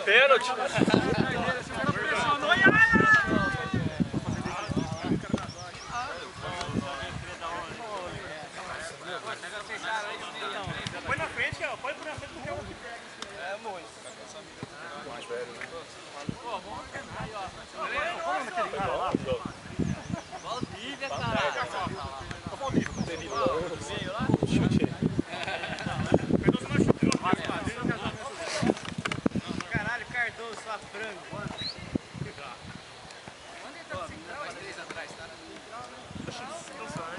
Pênalti. Põe na frente, cara. Põe na frente do que é muito. Mais velho, né? Pô, vamos aí, ó. Naquele cara lá. Valdívia, caralho. Ô, Valdívia, não teve lá. Chute. Caralho, Cardoso, sua frango. Onde ele tá central? 3 atrás, tá?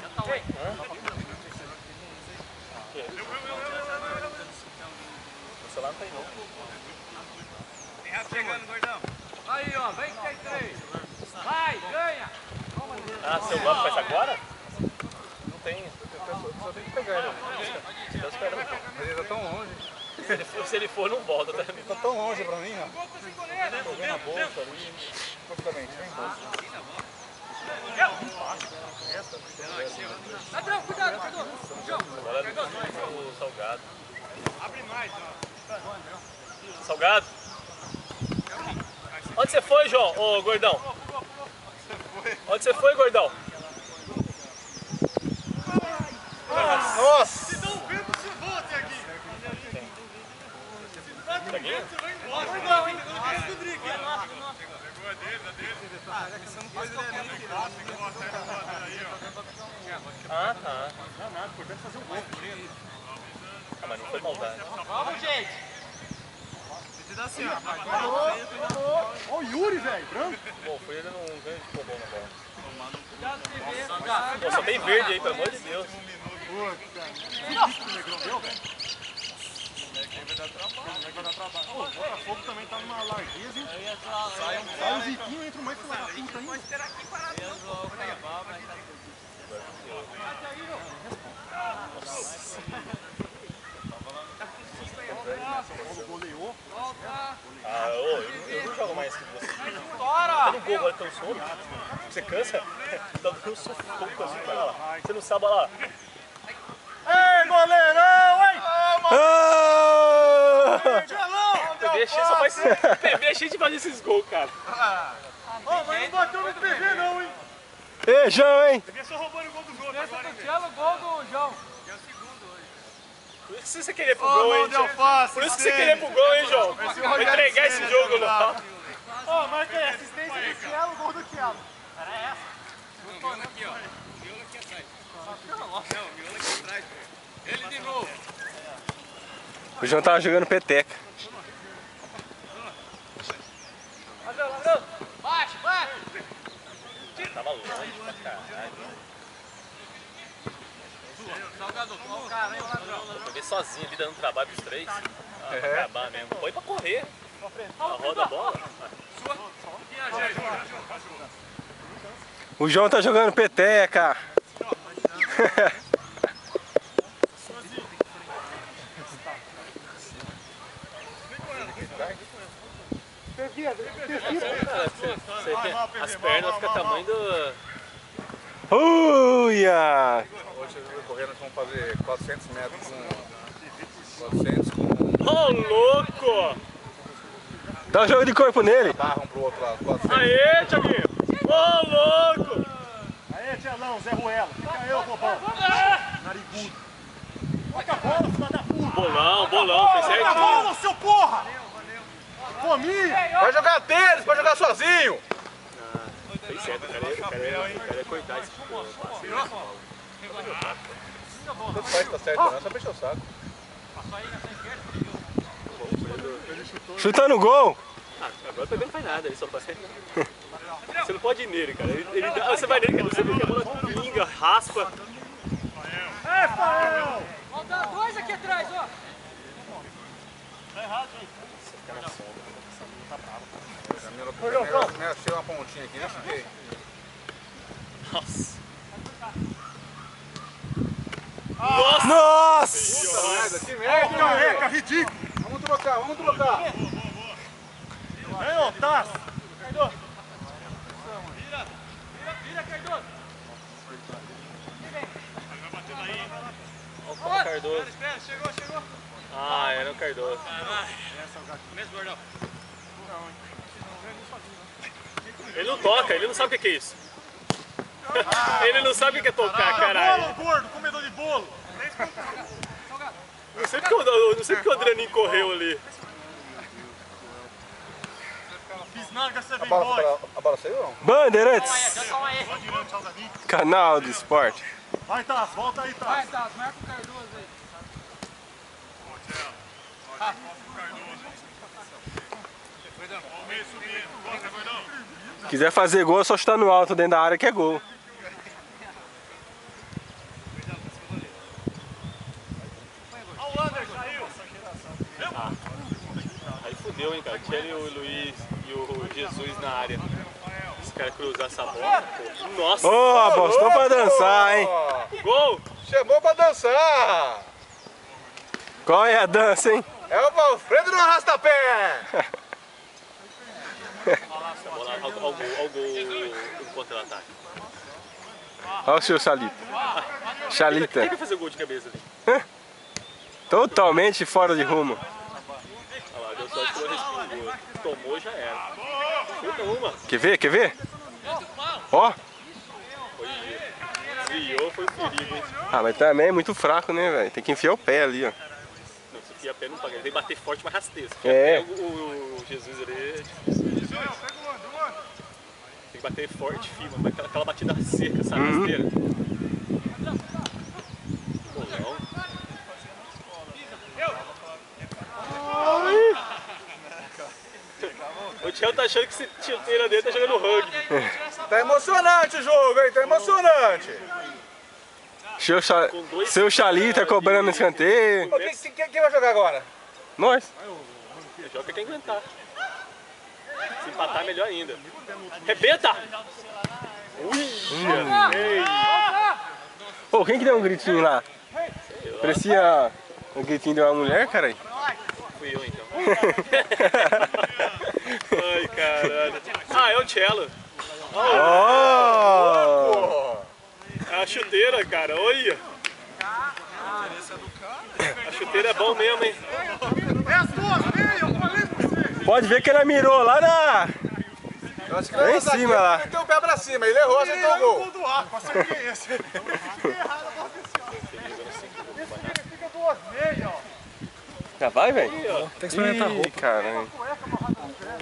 Já tá 8. O celular não tem não. Tem rato chegando, gordão. Aí, ó, vem que tem 3. Vai, ganha. Ah, celular faz agora? Não tem. Só tem que pegar ele. Tô esperando. Mas ele tá tão longe. Se ele for, não volta. Tá? Tá tão longe pra mim, ó. Tô vendo a bolsa ali. Praticamente, vem bolsa. Ladrão, cuidado, Cardoso. Agora é o Salgado. Abre mais, ó. Salgado? Onde você foi, João? Ô, gordão? Onde você foi, gordão? Nossa! Se não vê, você volta aqui. Se não vê, você vai embora. Não, hein? Pegou a dele, da dele. Ah, são coisas dele. Ah, tá. Não, nada, importante fazer um gol. Ah, mas não foi maldade. Vamos, gente. Você dá assim, ó. Ó o Yuri, velho, branco. Bom, foi ele não ganha de bom na bola. Cuidado, TV. Pô, sou bem verde aí, pelo amor de Deus. Puta, que negrão deu, velho? Vai dar trabalho. O Botafogo também tá numa largueza, hein? Sai um Ziquinho, entra o mais filho da puta ainda. Pode esperar aqui parado. Goleou. Ah, eu não jogo mais que você. Bora! Tá no gol agora tão sono. Você cansa? Tá dando um sufoco assim, olha lá. Você não sabe, olha lá. Ei, goleirão, hein? PV é cheio, só faz PV é cheio de fazer esses gols, cara. Ó, mas não bateu no PV não, hein? Ei, João, hein? PV só roubando o gol do Jô agora, hein? O gol do João. É o segundo hoje. Por isso que você queria pro gol, hein, João? Por isso que você queria pro gol, hein, João? Vou entregar esse jogo lá. Ó, marca aí, assistência do Cielo, gol do Cielo. Era essa. Não, o miolo aqui, ó. O miolo aqui atrás. Não, o miolo aqui atrás, velho. Ele de novo. O João tava jogando peteca. Baixa, baixa. Tava longe pra caralho. Salgador, ó o cara, hein, o ladrão. Eu joguei sozinho ali dando trabalho pros 3. Ah, pra acabar mesmo. Foi pra correr. A roda a bola. O João tá jogando peteca. As pernas ficam tamanho do... Uia! Hoje correndo nós vamos fazer 400 metros com 400 com Ô, louco! Dá um jogo de corpo nele. barram pro outro lado, 400. Aê, Thiaguinho! Ô, louco! Aê, Tielão, Zé Ruela. Fica eu, bobão. Narigudo. Toca a bola, filha da puta. Bolão, fez Toca a certinho. bola, seu porra. Fominha. Vai jogar tênis, vai jogar sozinho! Fez certo, o cara ia cortar esse passe. Tanto faz, tá certo, não, só pra encher o saco. Chutando gol. Ah, agora o PV não faz nada, ele só faz. Você não pode ir nele, cara. Você vai nele, cara, você vê que a bola pinga, raspa. É, Fael. Falta 2 aqui atrás, ó. Tá errado, hein? Me achei uma pontinha aqui, né? Cheguei. Nossa. Nossa! Puta merda, que Ó, merda, careca, ridículo. Vamos trocar, vamos trocar. Aí, ó, Tasso. Cardoso. Vira, Cardoso. Olha o Cardoso. Espera, chegou. Ah, era o Cardoso. Mesmo, gordão. Ele não toca, ele não sabe o que é isso. Ele não sabe o que é tocar, caralho. Bolo, gordo, comedor de bolo. Não sei porque o Adrianinho correu ali. Bisnaga, você A vem bola saiu ou não? Bandeirantes, Calma aí. canal do esporte. Vai, Taz, volta aí, Vai, Taz. tá, marca o Cardoso aí. Se quiser fazer gol, é só chutar no alto dentro da área que é gol. Aí fudeu, hein, cara. Tinha ali o Luiz e o Jesus na área. Os caras cruzar essa bola, pô. Nossa! Ô, apostou pra dançar, hein? Gol! Chamou pra dançar! Qual é a dança, hein? É o Valfredo no arrasta-pé! Bola ao gol do contra-ataque. Olha o seu Chalita. Quem Chalita. vai fazer o gol de cabeça ali? Totalmente fora de rumo. Olha lá, deu sorte que não respingou. Tomou, já era. Chuta uma. Quer ver? Quer ver? Ó. Foi desviou, foi um perigo, hein? Ah, mas também é muito fraco, né, velho? Tem que enfiar o pé ali, ó. Não, se enfia a pé não paga. Ele tem que bater forte, mas rasteiro. É. O Jesus ali é difícil. Tem que bater forte, firme, mas aquela batida seca, sabe? Rasteira. Bolão. O Thiago tá achando que esse chuteira dele tá jogando rugby. Tá emocionante o jogo, hein? Tá emocionante! Seu Chalita cobrando escanteio. Ô, quem vai jogar agora? Nós. Joga quem aguentar. Se empatar, melhor ainda. Rebenta! Ei! Pô, quem que deu um gritinho lá? Parecia um gritinho de uma mulher, caralho. Fui eu então. Ai, caralho. Ah, é o cello. Oh! É a chuteira, cara. Olha. A chuteira é bom mesmo, hein? É as duas meias, eu falei pra você. Pode ver que ela mirou lá na... Eu acho que Lá vai em cima, lá. Meteu o pé pra cima, ele errou, acertou o Ele gol. gol do arco, acertei esse. Fiquei errado a bola desse Esse fica duas meias, ó. Já vai, velho? Tem que experimentar a roupa. Caralho.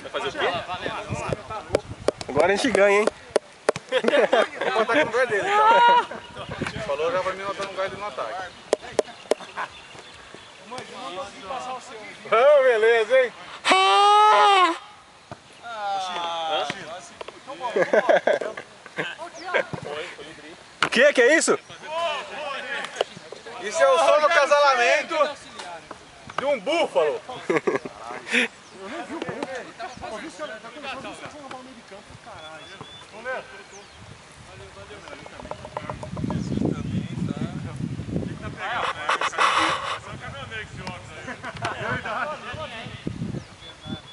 Vai fazer o quê? Agora a gente ganha, hein? Vou botar aqui no lugar dele, então. Falou já pra mim botar no lugar dele no ataque. Oh, beleza, hein? O que é isso? Isso é o som do casalamento de um búfalo.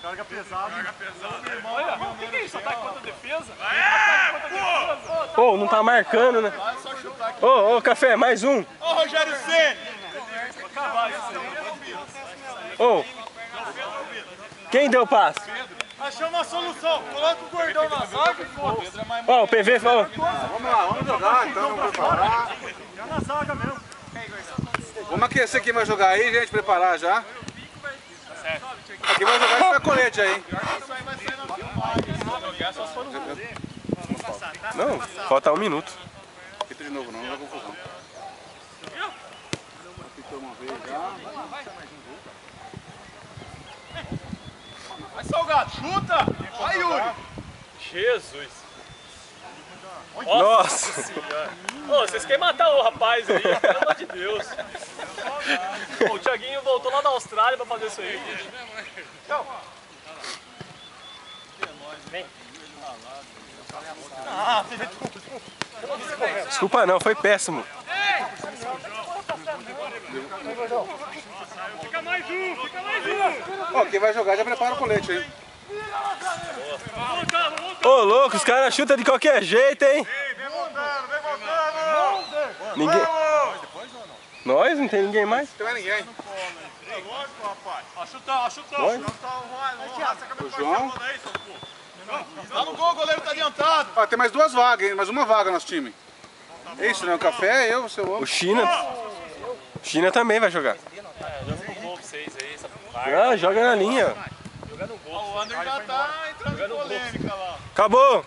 Carga pesado. Olha, o que é isso? Ataque contra a defesa? Ô, não tá marcando, né? Ô, Café, mais um. Ô, Rogério Ceni! Ô, quem deu o passe? Achou uma solução. Coloca o gordão na zaga e foda-se. Ó, o PV falou. Vamos lá, vamos jogar então, vamos preparar. Já na zaga mesmo. Vamos aquecer quem vai jogar aí, gente, preparar já. Quem vai jogar vai colete aí, hein? Não, falta 1 minuto. Repita de novo, não dá confusão. Apitou uma vez já. Vai, Salgado, chuta! Vai, Yuri! Jesus! Nossa! Senhora! Ô, vocês querem matar o rapaz aí, pelo amor de Deus! Pô, o Thiaguinho voltou lá da Austrália pra fazer isso aí. Desculpa não, foi péssimo. Fica mais um, fica mais um! Ó, quem vai jogar já prepara o colete aí. Ô, louco, os caras chutam de qualquer jeito, hein? Vem voltando, vem voltando! Ninguém... Nós? Não tem ninguém mais? Não tem mais ninguém. lógico, rapaz. Ó, chutão, ó, chutão. Oi? Não tá o Raça, O João. aí, seu pô. Tá no gol, o goleiro tá adiantado. Ó, tem mais 2 vagas, hein? Mais uma vaga no nosso time. É isso, né? O café, eu, seu O outro. China. China também vai jogar. Joga no gol pra vocês aí, essa Ah, joga na linha. Joga no gol. O André já tá entrando em polêmica lá. Acabou!